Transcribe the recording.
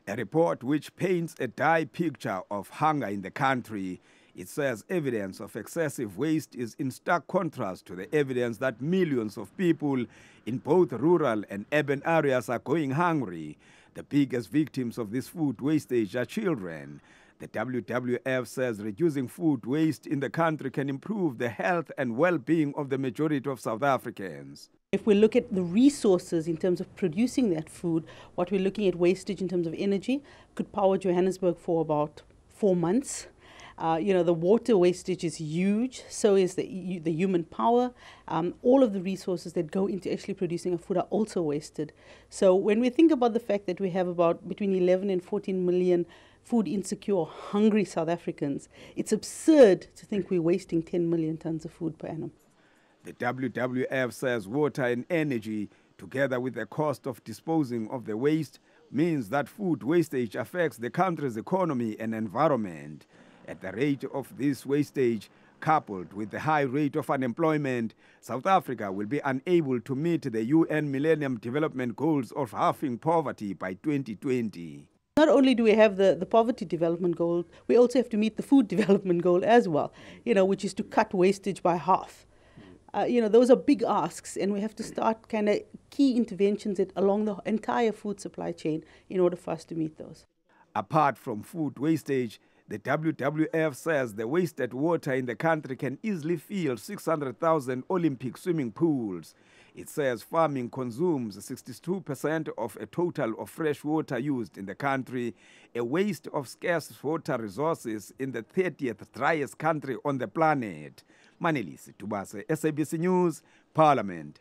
A report which paints a dire picture of hunger in the country. It says evidence of excessive waste is in stark contrast to the evidence that millions of people in both rural and urban areas are going hungry. The biggest victims of this food wastage are children. The WWF says reducing food waste in the country can improve the health and well-being of the majority of South Africans. If we look at the resources in terms of producing that food, what we're looking at wastage in terms of energy could power Johannesburg for about 4 months. The water wastage is huge, so is the human power. All of the resources that go into actually producing a food are also wasted. So when we think about the fact that we have about between 11 and 14 million food insecure, hungry South Africans, it's absurd to think we're wasting 10 million tons of food per annum. The WWF says water and energy, together with the cost of disposing of the waste, means that food wastage affects the country's economy and environment. At the rate of this wastage, coupled with the high rate of unemployment, South Africa will be unable to meet the UN Millennium Development Goals of halving poverty by 2020. Not only do we have the poverty development goal, we also have to meet the food development goal as well, which is to cut wastage by half. Those are big asks, and we have to start kind of key interventions along the entire food supply chain in order for us to meet those. Apart from food wastage, the WWF says the wasted water in the country can easily fill 600,000 Olympic swimming pools. It says farming consumes 62% of a total of fresh water used in the country, a waste of scarce water resources in the 30th driest country on the planet. Manelisi Tubase, SABC News, Parliament.